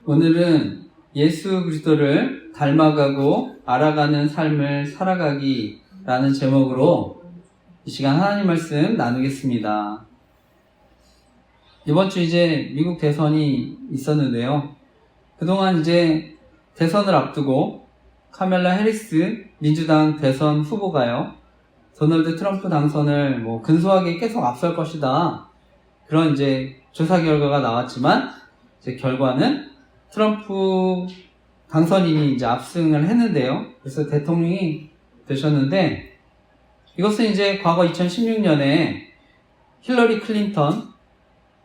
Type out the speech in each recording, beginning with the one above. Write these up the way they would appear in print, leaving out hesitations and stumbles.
오늘은 예수 그리스도를 닮아가고 알아가는 삶을 살아가기라는 제목으로 이 시간 하나님 말씀 나누겠습니다. 이번 주 이제 미국 대선이 있었는데요. 그동안 이제 대선을 앞두고 카멜라 해리스 민주당 대선 후보가요, 도널드 트럼프 당선을 근소하게 계속 앞설 것이다, 그런 이제 조사 결과가 나왔지만 이제 결과는 트럼프 당선인이 이제 압승을 했는데요. 그래서 대통령이 되셨는데, 이것은 이제 과거 2016년에 힐러리 클린턴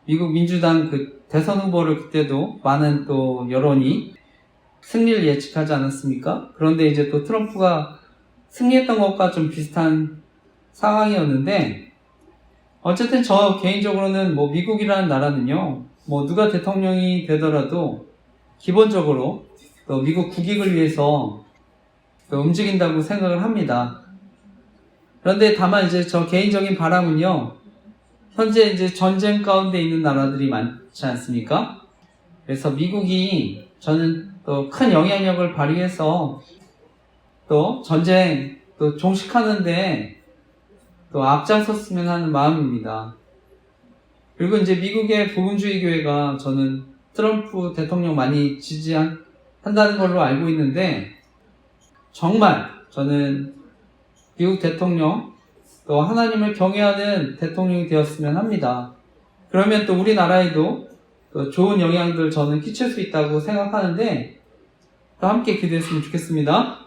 미국 민주당 그 대선 후보를 그때도 많은 또 여론이 승리를 예측하지 않았습니까? 그런데 이제 또 트럼프가 승리했던 것과 좀 비슷한 상황이었는데, 어쨌든 저 개인적으로는 미국이라는 나라는요, 누가 대통령이 되더라도 기본적으로 또 미국 국익을 위해서 또 움직인다고 생각을 합니다. 그런데 다만 이제 저 개인적인 바람은요, 현재 이제 전쟁 가운데 있는 나라들이 많지 않습니까? 그래서 미국이 저는 또 큰 영향력을 발휘해서 또 전쟁 또 종식하는데 또 앞장섰으면 하는 마음입니다. 그리고 이제 미국의 복음주의 교회가 저는 트럼프 대통령 많이 지지한다는 걸로 알고 있는데, 정말 저는 미국 대통령 또 하나님을 경외하는 대통령이 되었으면 합니다. 그러면 또 우리나라에도 또 좋은 영향들 저는 끼칠 수 있다고 생각하는데, 또 함께 기도했으면 좋겠습니다.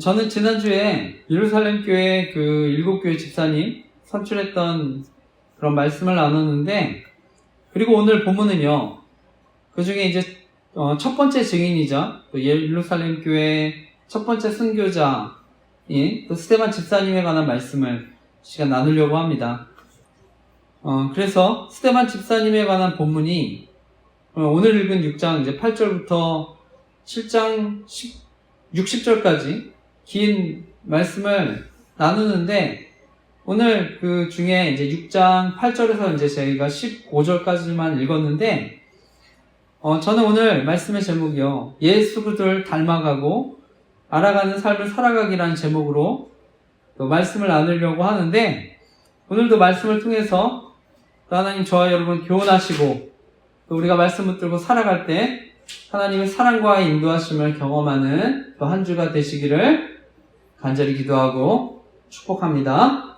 저는 지난주에 예루살렘 교회 그 7교회 집사님 선출했던 그런 말씀을 나눴는데, 그리고 오늘 본문은요, 그 중에 이제 첫 번째 증인이자 또 예루살렘 교회 첫 번째 선교자인 또 스데반 집사님에 관한 말씀을 시간 나누려고 합니다. 그래서 스데반 집사님에 관한 본문이 오늘 읽은 6장 이제 8절부터 7장 60절까지 긴 말씀을 나누는데, 오늘 그 중에 이제 6장 8절에서 이제 저희가 15절까지만 읽었는데, 저는 오늘 말씀의 제목이요, 예수 그리스도를 닮아가고 알아가는 삶을 살아가기라는 제목으로 또 말씀을 나누려고 하는데, 오늘도 말씀을 통해서 또 하나님 저와 여러분 교훈하시고, 또 우리가 말씀 붙들고 살아갈 때 하나님의 사랑과 인도하심을 경험하는 또 한 주가 되시기를 간절히 기도하고 축복합니다.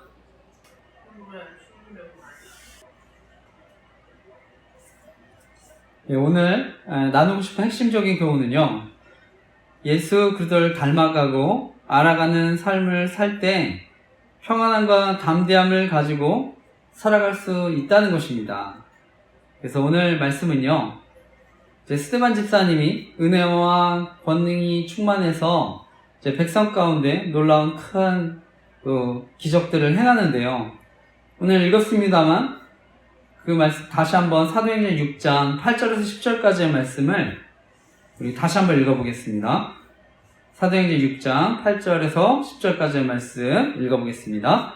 오늘 나누고 싶은 핵심적인 교훈은요, 예수 그리스도를 닮아가고 알아가는 삶을 살 때 평안함과 담대함을 가지고 살아갈 수 있다는 것입니다. 그래서 오늘 말씀은요, 스데반 집사님이 은혜와 권능이 충만해서 이제 백성 가운데 놀라운 큰 기적들을 행하는데요. 오늘 읽었습니다만 그 말씀 다시 한번 사도행전 6장 8절에서 10절까지의 말씀을 우리 다시 한번 읽어보겠습니다. 사도행전 6장 8절에서 10절까지의 말씀 읽어보겠습니다.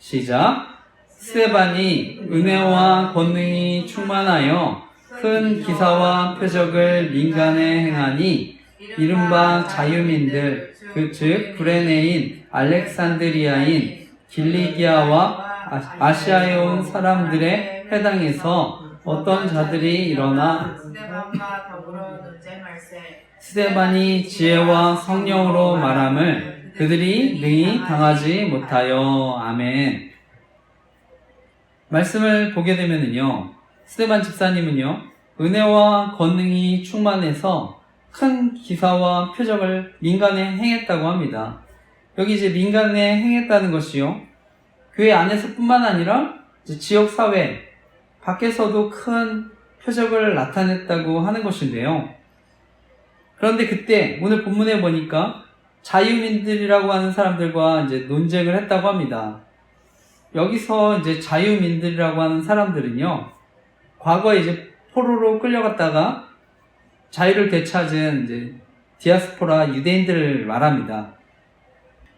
시작. 스데반이 은혜와 권능이 충만하여 큰 기사와 표적을 민간에 행하니 이른바 자유민들, 즉 구레네인, 알렉산드리아인, 길리기아와 아시아에 온 사람들의 회당에서 어떤 자들이 일어나 스데반이 지혜와 성령으로 말함을 그들이 능히 당하지 못하여. 아멘. 말씀을 보게 되면은요, 스데반 집사님은요, 은혜와 권능이 충만해서 큰 기사와 표적을 민간에 행했다고 합니다. 여기 이제 민간에 행했다는 것이요, 교회 안에서 뿐만 아니라 지역사회 밖에서도 큰 표적을 나타냈다고 하는 것인데요. 그런데 그때 오늘 본문에 보니까 자유민들이라고 하는 사람들과 이제 논쟁을 했다고 합니다. 여기서 이제 자유민들이라고 하는 사람들은요, 과거에 이제 포로로 끌려갔다가 자유를 되찾은 이제 디아스포라 유대인들을 말합니다.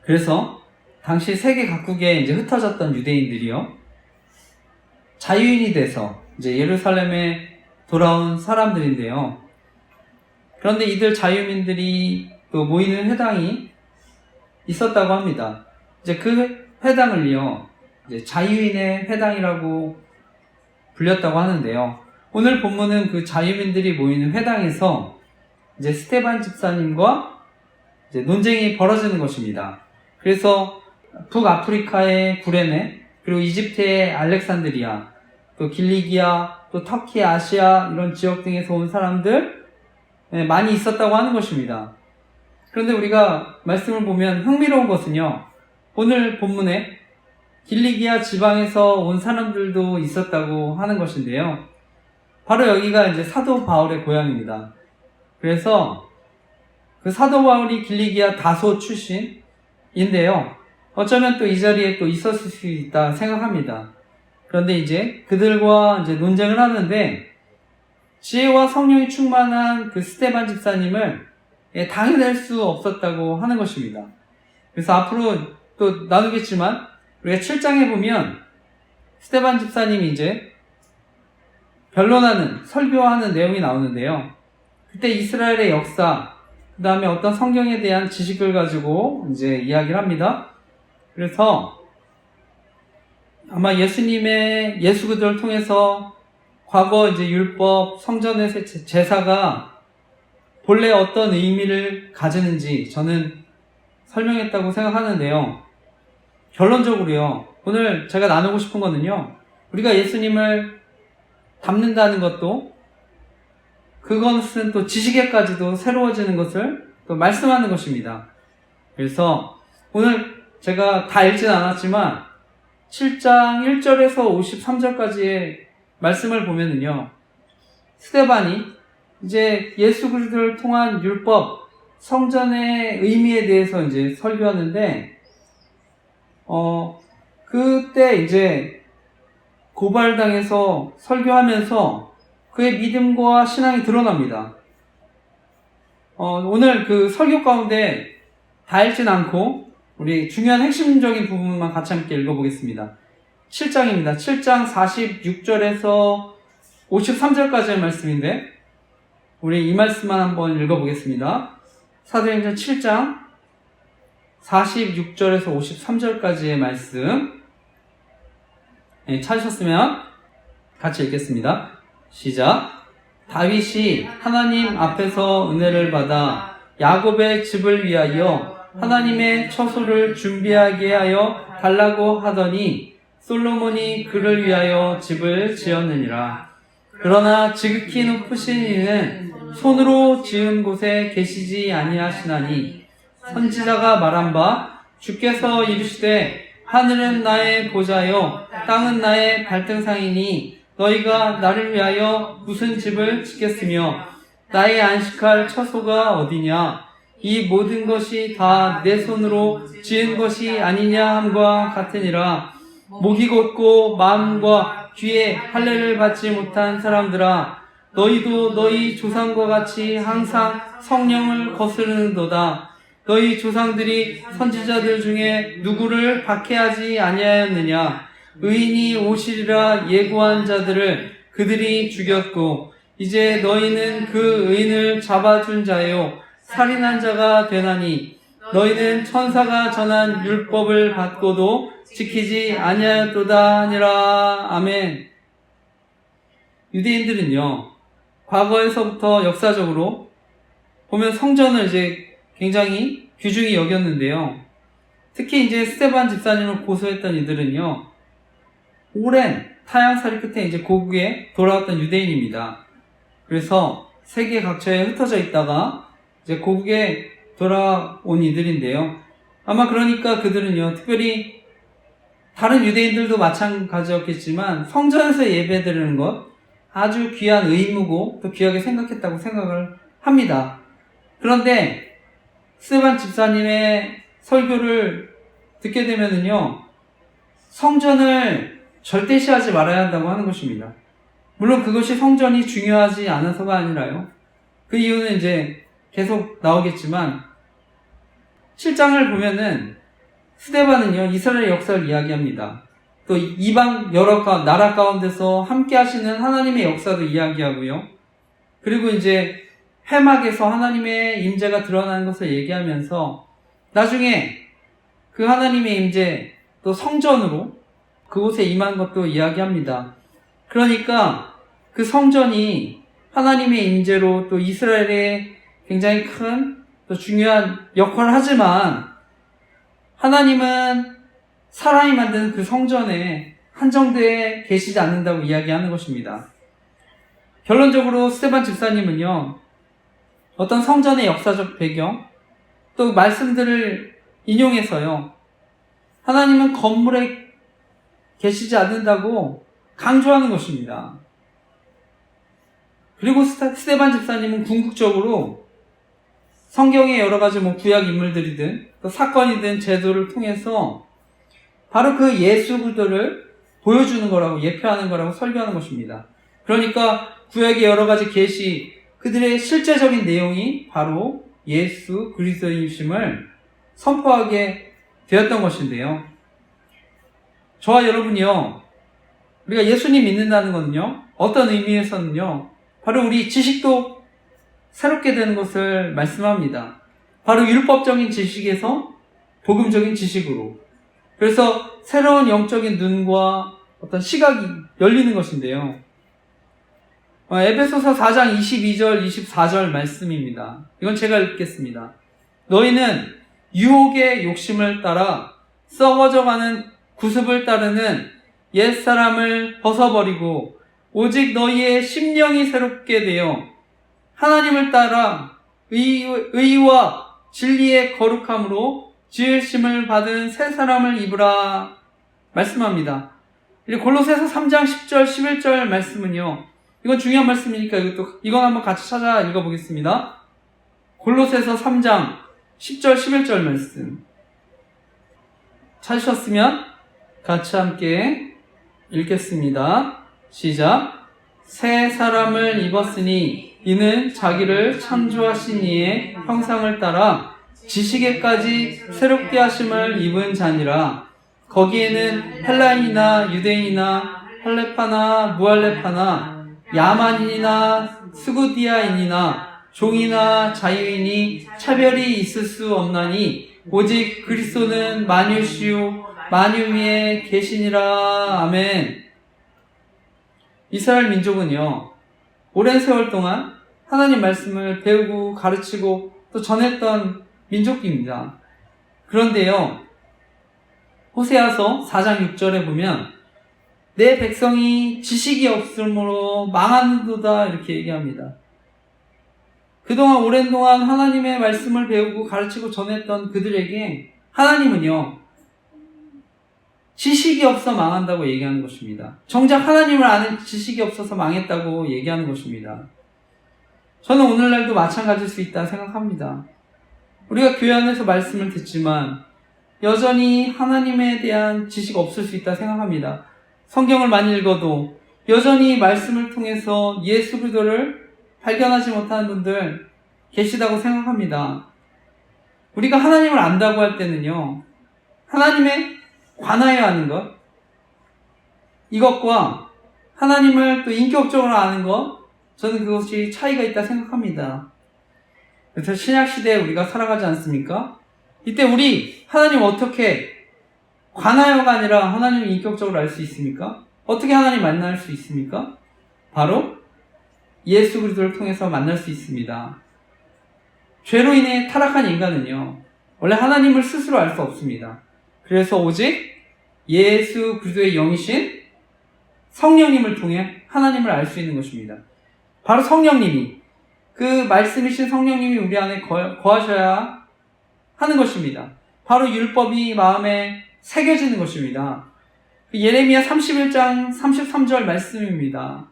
그래서 당시 세계 각국에 이제 흩어졌던 유대인들이요, 자유인이 돼서 이제 예루살렘에 돌아온 사람들인데요. 그런데 이들 자유민들이 또 모이는 회당이 있었다고 합니다. 이제 그 회당을요, 이제 자유인의 회당이라고 불렸다고 하는데요. 오늘 본문은 그 자유민들이 모이는 회당에서 이제 스데반 집사님과 이제 논쟁이 벌어지는 것입니다. 그래서 북아프리카의 구레네, 그리고 이집트의 알렉산드리아, 또 길리기아, 또 터키, 아시아 이런 지역 등에서 온 사람들 많이 있었다고 하는 것입니다. 그런데 우리가 말씀을 보면 흥미로운 것은요, 오늘 본문에 길리기아 지방에서 온 사람들도 있었다고 하는 것인데요. 바로 여기가 이제 사도 바울의 고향입니다. 그래서 그 사도 바울이 길리기아 다소 출신인데요. 어쩌면 또 이 자리에 또 있었을 수 있다 생각합니다. 그런데 이제 그들과 이제 논쟁을 하는데 지혜와 성령이 충만한 그 스데반 집사님을 당해낼 수 없었다고 하는 것입니다. 그래서 앞으로 또 나누겠지만 우리가 7장에 보면 스데반 집사님이 이제 변론하는, 설교하는 내용이 나오는데요. 그때 이스라엘의 역사, 그 다음에 어떤 성경에 대한 지식을 가지고 이제 이야기를 합니다. 그래서 아마 예수님의 예수 그들을 통해서 과거 이제 율법, 성전에서의 제사가 본래 어떤 의미를 가지는지 저는 설명했다고 생각하는데요. 결론적으로요, 오늘 제가 나누고 싶은 거는요, 우리가 예수님을 닮는다는 것도 그것은 또 지식에까지도 새로워지는 것을 또 말씀하는 것입니다. 그래서 오늘 제가 다 읽진 않았지만 7장 1절에서 53절까지의 말씀을 보면은요, 스데반이 이제 예수 그리스도를 통한 율법, 성전의 의미에 대해서 이제 설교하는데, 그때 이제 고발당해서 설교하면서 그의 믿음과 신앙이 드러납니다. 오늘 그 설교 가운데 다 읽진 않고 우리 중요한 핵심적인 부분만 같이 함께 읽어보겠습니다. 7장입니다. 7장 46절에서 53절까지의 말씀인데 우리 이 말씀만 한번 읽어보겠습니다. 사도행전 7장 46절에서 53절까지의 말씀 찾으셨으면 같이 읽겠습니다. 시작. 다윗이 하나님 앞에서 은혜를 받아 야곱의 집을 위하여 하나님의 처소를 준비하게 하여 달라고 하더니 솔로몬이 그를 위하여 집을 지었느니라. 그러나 지극히 높으신 이는 손으로 지은 곳에 계시지 아니하시나니 선지자가 말한 바 주께서 이르시되 하늘은 나의 보좌요 땅은 나의 발등상이니 너희가 나를 위하여 무슨 집을 짓겠으며 나의 안식할 처소가 어디냐. 이 모든 것이 다 내 손으로 지은 것이 아니냐 함과 같으니라. 목이 곧고 마음과 귀에 할례를 받지 못한 사람들아, 너희도 너희 조상과 같이 항상 성령을 거스르는도다. 너희 조상들이 선지자들 중에 누구를 박해하지 아니하였느냐. 의인이 오시리라 예고한 자들을 그들이 죽였고 이제 너희는 그 의인을 잡아준 자요 살인한 자가 되나니 너희는 천사가 전한 율법을 받고도 지키지 아니하였도다 하니라. 아멘. 유대인들은요, 과거에서부터 역사적으로 보면 성전을 이제 굉장히 귀중히 여겼는데요. 특히 이제 스데반 집사님을 고소했던 이들은요, 오랜 타향살이 끝에 이제 고국에 돌아왔던 유대인입니다. 그래서 세계 각처에 흩어져 있다가 이제 고국에 돌아온 이들인데요. 아마 그러니까 그들은요, 특별히 다른 유대인들도 마찬가지였겠지만 성전에서 예배드리는 것 아주 귀한 의무고 또 귀하게 생각했다고 생각을 합니다. 그런데 스데반 집사님의 설교를 듣게 되면은요, 성전을 절대시하지 말아야 한다고 하는 것입니다. 물론 그것이 성전이 중요하지 않아서가 아니라요. 그 이유는 이제 계속 나오겠지만 7장을 보면은 스데반은요, 이스라엘 역사를 이야기합니다. 또 이방 여러 나라 가운데서 함께 하시는 하나님의 역사도 이야기하고요. 그리고 이제 회막에서 하나님의 임재가 드러나는 것을 얘기하면서 나중에 그 하나님의 임재 또 성전으로 그곳에 임한 것도 이야기합니다. 그러니까 그 성전이 하나님의 임재로 또 이스라엘의 굉장히 큰 또 중요한 역할을 하지만 하나님은 사람이 만든 그 성전에 한정되어 계시지 않는다고 이야기하는 것입니다. 결론적으로 스데반 집사님은요, 어떤 성전의 역사적 배경, 또 말씀들을 인용해서요, 하나님은 건물에 계시지 않는다고 강조하는 것입니다. 그리고 스데반 집사님은 궁극적으로 성경의 여러 가지 구약 인물들이든 또 사건이든 제도를 통해서 바로 그 예수 그리스도를 보여주는 거라고, 예표하는 거라고 설교하는 것입니다. 그러니까 구약의 여러 가지 계시, 그들의 실제적인 내용이 바로 예수 그리스도이심을 선포하게 되었던 것인데요. 저와 여러분이요, 우리가 예수님 믿는다는 것은요, 어떤 의미에서는요, 바로 우리 지식도 새롭게 되는 것을 말씀합니다. 바로 율법적인 지식에서 복음적인 지식으로. 그래서 새로운 영적인 눈과 어떤 시각이 열리는 것인데요. 에베소서 4장 22절, 24절 말씀입니다. 이건 제가 읽겠습니다. 너희는 유혹의 욕심을 따라 썩어져가는 구습을 따르는 옛사람을 벗어버리고 오직 너희의 심령이 새롭게 되어 하나님을 따라 의와 진리의 거룩함으로 지으심을 받은 새 사람을 입으라 말씀합니다. 골로새서 3장 10절 11절 말씀은요, 이건 중요한 말씀이니까 이건 한번 같이 찾아 읽어보겠습니다. 골로새서 3장 10절 11절 말씀 찾으셨으면 같이 함께 읽겠습니다. 시작. 새 사람을 입었으니 이는 자기를 창조하신 이의 형상을 따라 지식에까지 새롭게 하심을 입은 자니라. 거기에는 헬라인이나 유대인이나 할레파나 무할레파나 야만인이나 스구디아인이나 종이나 자유인이 차별이 있을 수 없나니 오직 그리스도는 만유시요 만유 위에 계시니라. 아멘. 이스라엘 민족은요, 오랜 세월 동안 하나님 말씀을 배우고 가르치고 또 전했던 민족입니다. 그런데요, 호세아서 4장 6절에 보면 내 백성이 지식이 없으므로 망하는도다 이렇게 얘기합니다. 그동안 오랜 동안 하나님의 말씀을 배우고 가르치고 전했던 그들에게 하나님은요, 지식이 없어 망한다고 얘기하는 것입니다. 정작 하나님을 아는 지식이 없어서 망했다고 얘기하는 것입니다. 저는 오늘날도 마찬가지일 수 있다 생각합니다. 우리가 교회 안에서 말씀을 듣지만 여전히 하나님에 대한 지식 없을 수 있다 생각합니다. 성경을 많이 읽어도 여전히 말씀을 통해서 예수 그리스도를 발견하지 못하는 분들 계시다고 생각합니다. 우리가 하나님을 안다고 할 때는요, 하나님의 관하여 하는 것, 이것과 하나님을 또 인격적으로 아는 것, 저는 그것이 차이가 있다 생각합니다. 그래서 신약시대에 우리가 살아가지 않습니까? 이때 우리 하나님 어떻게 관하여가 아니라 하나님을 인격적으로 알 수 있습니까? 어떻게 하나님 만날 수 있습니까? 바로 예수 그리스도를 통해서 만날 수 있습니다. 죄로 인해 타락한 인간은요, 원래 하나님을 스스로 알 수 없습니다. 그래서 오직 예수 그리스도의 영이신 성령님을 통해 하나님을 알 수 있는 것입니다. 바로 성령님이, 그 말씀이신 성령님이 우리 안에 거하셔야 하는 것입니다. 바로 율법이 마음에 새겨지는 것입니다. 예레미야 31장 33절 말씀입니다.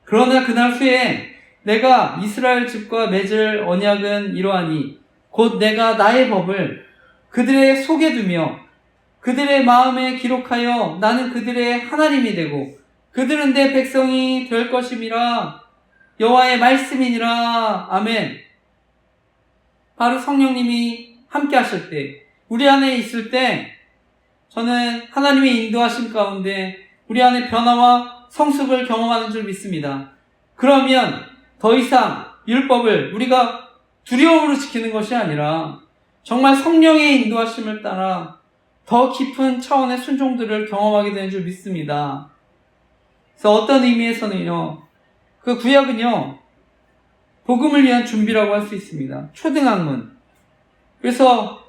그러나 그날 후에 내가 이스라엘 집과 맺을 언약은 이러하니 곧 내가 나의 법을 그들의 속에 두며 그들의 마음에 기록하여 나는 그들의 하나님이 되고 그들은 내 백성이 될 것임이라. 여호와의 말씀이니라. 아멘. 바로 성령님이 함께 하실 때, 우리 안에 있을 때 저는 하나님의 인도하심 가운데 우리 안에 변화와 성숙을 경험하는 줄 믿습니다. 그러면 더 이상 율법을 우리가 두려움으로 지키는 것이 아니라 정말 성령의 인도하심을 따라 더 깊은 차원의 순종들을 경험하게 되는 줄 믿습니다. 그래서 어떤 의미에서는요, 그 구약은요, 복음을 위한 준비라고 할 수 있습니다. 초등학문. 그래서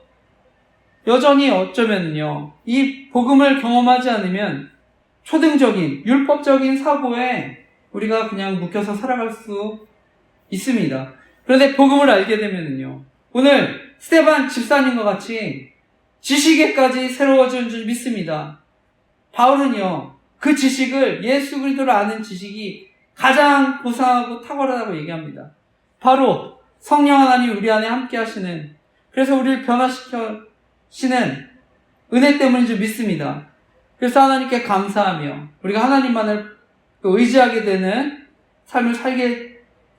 여전히 어쩌면요, 이 복음을 경험하지 않으면 초등적인, 율법적인 사고에 우리가 그냥 묶여서 살아갈 수 있습니다. 그런데 복음을 알게 되면요, 오늘 스데반 집사님과 같이 지식에까지 새로워진 줄 믿습니다. 바울은요, 그 지식을, 예수 그리스도를 아는 지식이 가장 고상하고 탁월하다고 얘기합니다. 바로 성령 하나님 우리 안에 함께 하시는, 그래서 우리를 변화시키시는 은혜 때문인 줄 믿습니다. 그래서 하나님께 감사하며 우리가 하나님만을 또 의지하게 되는 삶을 살기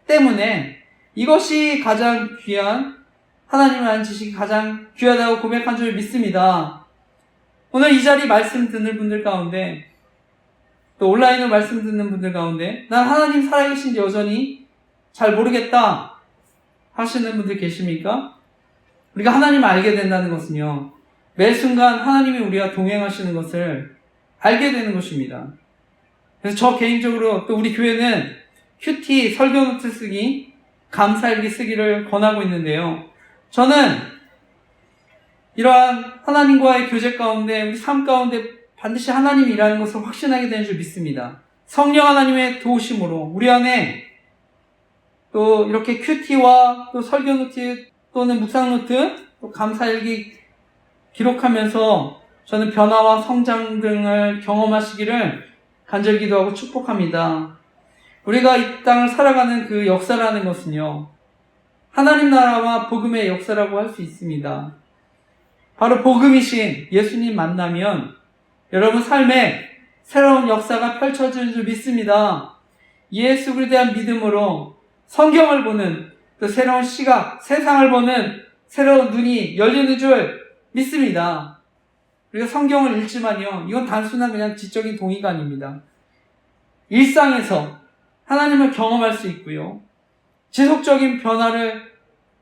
때문에 이것이 가장 귀한, 하나님을 아는 지식이 가장 귀하다고 고백한 줄 믿습니다. 오늘 이 자리 말씀 듣는 분들 가운데, 또 온라인으로 말씀 듣는 분들 가운데 난 하나님 살아계신지 여전히 잘 모르겠다 하시는 분들 계십니까? 우리가 하나님을 알게 된다는 것은요, 매 순간 하나님이 우리와 동행하시는 것을 알게 되는 것입니다. 그래서 저 개인적으로, 또 우리 교회는 큐티 설교노트 쓰기, 감사일기 쓰기를 권하고 있는데요, 저는 이러한 하나님과의 교제 가운데, 우리 삶 가운데 반드시 하나님이 일하는 것을 확신하게 되는 줄 믿습니다. 성령 하나님의 도우심으로 우리 안에 또 이렇게 큐티와 또 설교노트 또는 묵상노트, 또 감사일기 기록하면서 저는 변화와 성장 등을 경험하시기를 간절히 기도하고 축복합니다. 우리가 이 땅을 살아가는 그 역사라는 것은요, 하나님 나라와 복음의 역사라고 할 수 있습니다. 바로 복음이신 예수님 만나면 여러분 삶에 새로운 역사가 펼쳐지는 줄 믿습니다. 예수 그리스도에 대한 믿음으로 성경을 보는, 또 새로운 시각, 세상을 보는 새로운 눈이 열리는 줄 믿습니다. 우리가 성경을 읽지만요, 이건 단순한 그냥 지적인 동의가 아닙니다. 일상에서 하나님을 경험할 수 있고요, 지속적인 변화를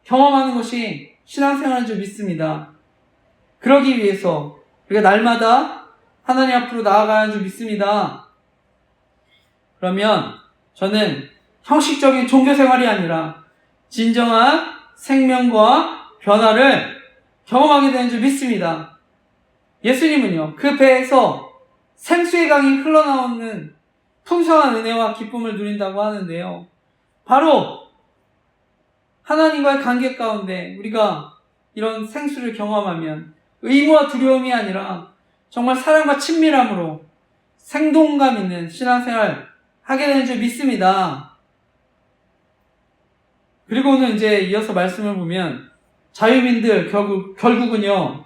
경험하는 것이 신앙생활인 줄 믿습니다. 그러기 위해서 우리가 날마다 하나님 앞으로 나아가는 줄 믿습니다. 그러면 저는 형식적인 종교생활이 아니라 진정한 생명과 변화를 경험하게 되는 줄 믿습니다. 예수님은요, 그 배에서 생수의 강이 흘러나오는 풍성한 은혜와 기쁨을 누린다고 하는데요, 바로 하나님과의 관계 가운데 우리가 이런 생수를 경험하면 의무와 두려움이 아니라 정말 사랑과 친밀함으로 생동감 있는 신앙생활 하게 되는 줄 믿습니다. 그리고는 이제 이어서 말씀을 보면 자유민들 결국은요,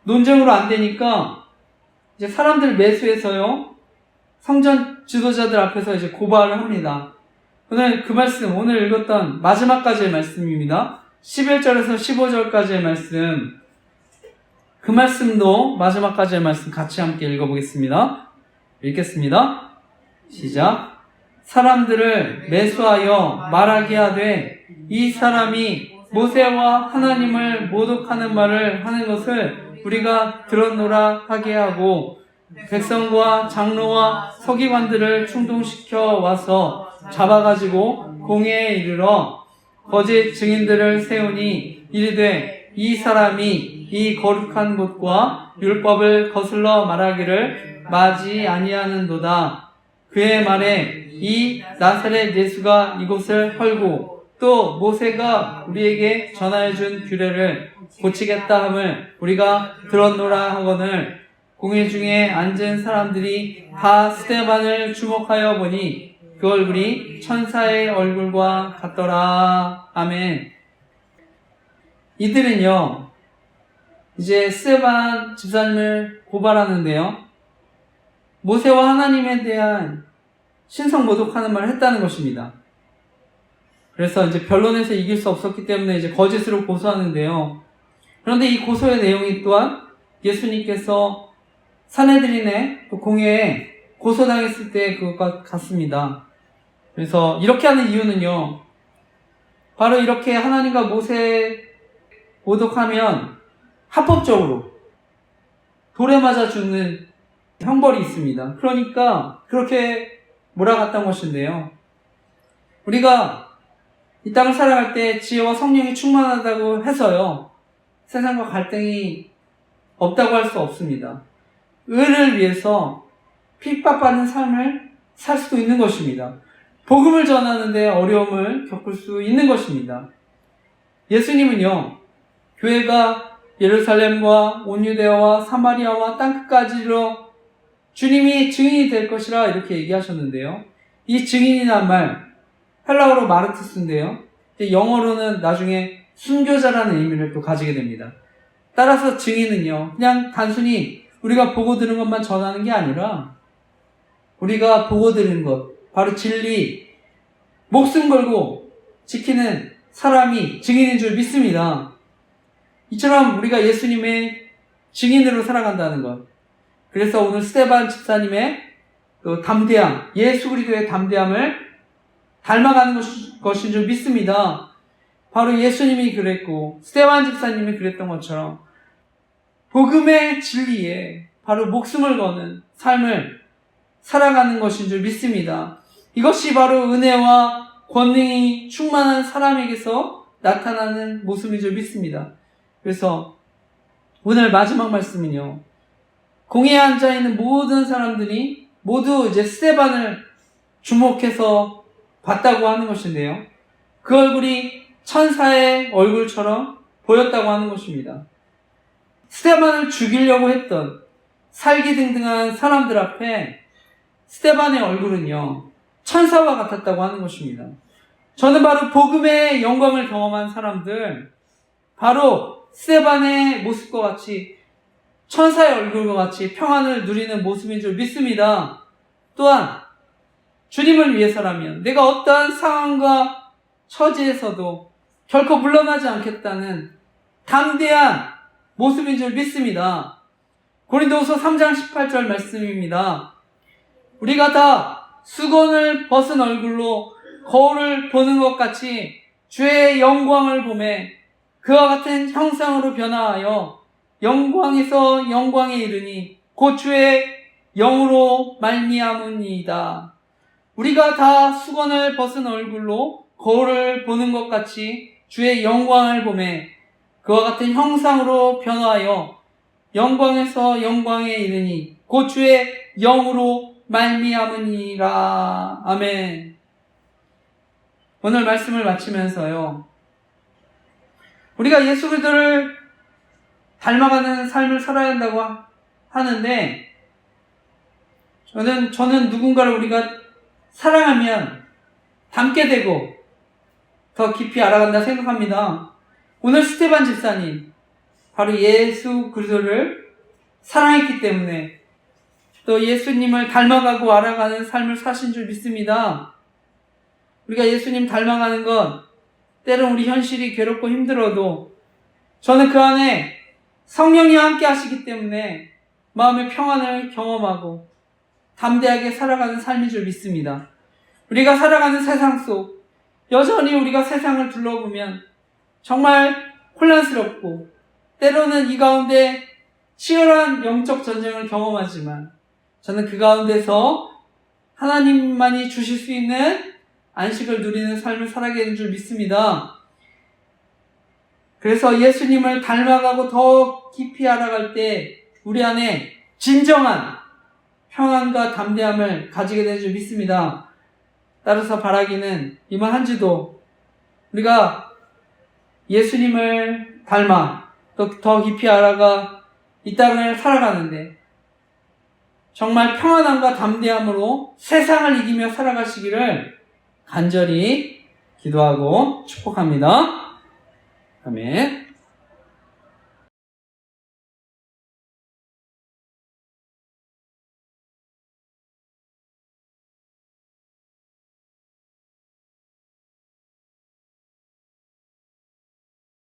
논쟁으로 안 되니까 이제 사람들 매수해서요, 성전 지도자들 앞에서 이제 고발을 합니다. 오늘 그 말씀, 오늘 읽었던 마지막까지의 말씀입니다. 11절에서 15절까지의 말씀, 그 말씀도 마지막까지의 말씀 같이 함께 읽어보겠습니다. 읽겠습니다. 시작. 사람들을 매수하여 말하게 하되 이 사람이 모세와 하나님을 모독하는 말을 하는 것을 우리가 들었노라 하게 하고, 백성과 장로와 서기관들을 충동시켜 와서 잡아가지고 공회에 이르러 거짓 증인들을 세우니 이르되 이 사람이 이 거룩한 곳과 율법을 거슬러 말하기를 마지 아니하는도다. 그의 말에 이 나사렛 예수가 이곳을 헐고 또 모세가 우리에게 전하여준 규례를 고치겠다 함을 우리가 들었노라 하거늘, 공회 중에 앉은 사람들이 다 스데반을 주목하여 보니 그 얼굴이 천사의 얼굴과 같더라. 아멘. 이들은요, 이제 스데반 집사님을 고발하는데요, 모세와 하나님에 대한 신성 모독하는 말을 했다는 것입니다. 그래서 이제 변론에서 이길 수 없었기 때문에 이제 거짓으로 고소하는데요. 그런데 이 고소의 내용이 또한 예수님께서 산헤드린의 또 공회에 고소당했을 때 그것과 같습니다. 그래서 이렇게 하는 이유는요, 바로 이렇게 하나님과 모세 모독하면 합법적으로 돌에 맞아 죽는 형벌이 있습니다. 그러니까 그렇게 몰아갔던 것인데요. 우리가 이 땅을 살아갈 때 지혜와 성령이 충만하다고 해서요, 세상과 갈등이 없다고 할 수 없습니다. 의를 위해서 핍박받는 삶을 살 수도 있는 것입니다. 복음을 전하는데 어려움을 겪을 수 있는 것입니다. 예수님은요, 교회가 예루살렘과 온 유대아와 사마리아와 땅끝까지로 주님이 증인이 될 것이라 이렇게 얘기하셨는데요. 이 증인이란 말, 헬라어로 마르투스인데요. 영어로는 나중에 순교자라는 의미를 또 가지게 됩니다. 따라서 증인은요, 그냥 단순히 우리가 보고 들은 것만 전하는 게 아니라 우리가 보고 들은 것, 바로 진리, 목숨 걸고 지키는 사람이 증인인 줄 믿습니다. 이처럼 우리가 예수님의 증인으로 살아간다는 것. 그래서 오늘 스데반 집사님의 그 담대함, 예수 그리스도의 담대함을 닮아가는 것인 줄 믿습니다. 바로 예수님이 그랬고 스데반 집사님이 그랬던 것처럼 복음의 진리에 바로 목숨을 거는 삶을 살아가는 것인 줄 믿습니다. 이것이 바로 은혜와 권능이 충만한 사람에게서 나타나는 모습인 줄 믿습니다. 그래서 오늘 마지막 말씀은요, 공회에 앉아있는 모든 사람들이 모두 이제 스데반을 주목해서 봤다고 하는 것인데요, 그 얼굴이 천사의 얼굴처럼 보였다고 하는 것입니다. 스데반을 죽이려고 했던 살기등등한 사람들 앞에 스데반의 얼굴은요, 천사와 같았다고 하는 것입니다. 저는 바로 복음의 영광을 경험한 사람들, 바로 스데반의 모습과 같이 천사의 얼굴과 같이 평안을 누리는 모습인 줄 믿습니다. 또한 주님을 위해서라면 내가 어떠한 상황과 처지에서도 결코 물러나지 않겠다는 담대한 모습인 줄 믿습니다. 고린도후서 3장 18절 말씀입니다. 우리가 다 수건을 벗은 얼굴로 거울을 보는 것 같이 주의 영광을 보매 그와 같은 형상으로 변화하여 영광에서 영광에 이르니 곧 주의 영으로 말미암으니이다. 우리가 다 수건을 벗은 얼굴로 거울을 보는 것 같이 주의 영광을 보매 그와 같은 형상으로 변화하여 영광에서 영광에 이르니 곧 주의 영으로 말미암으니라. 아멘. 오늘 말씀을 마치면서요, 우리가 예수 그리스도를 닮아가는 삶을 살아야 한다고 하는데, 저는 누군가를 우리가 사랑하면 닮게 되고 더 깊이 알아간다 생각합니다. 오늘 스데반 집사님, 바로 예수 그리스도를 사랑했기 때문에 또 예수님을 닮아가고 알아가는 삶을 사신 줄 믿습니다. 우리가 예수님 닮아가는 건 때론 우리 현실이 괴롭고 힘들어도 저는 그 안에 성령이 함께 하시기 때문에 마음의 평안을 경험하고 담대하게 살아가는 삶인 줄 믿습니다. 우리가 살아가는 세상 속 여전히 우리가 세상을 둘러보면 정말 혼란스럽고 때로는 이 가운데 치열한 영적 전쟁을 경험하지만 저는 그 가운데서 하나님만이 주실 수 있는 안식을 누리는 삶을 살아가게 되는 줄 믿습니다. 그래서 예수님을 닮아가고 더 깊이 알아갈 때 우리 안에 진정한 평안과 담대함을 가지게 되는 줄 믿습니다. 따라서 바라기는 이번 한 주도 우리가 예수님을 닮아 또 더 깊이 알아가 이 땅을 살아가는데 정말 평안함과 담대함으로 세상을 이기며 살아가시기를 간절히 기도하고 축복합니다. 아멘.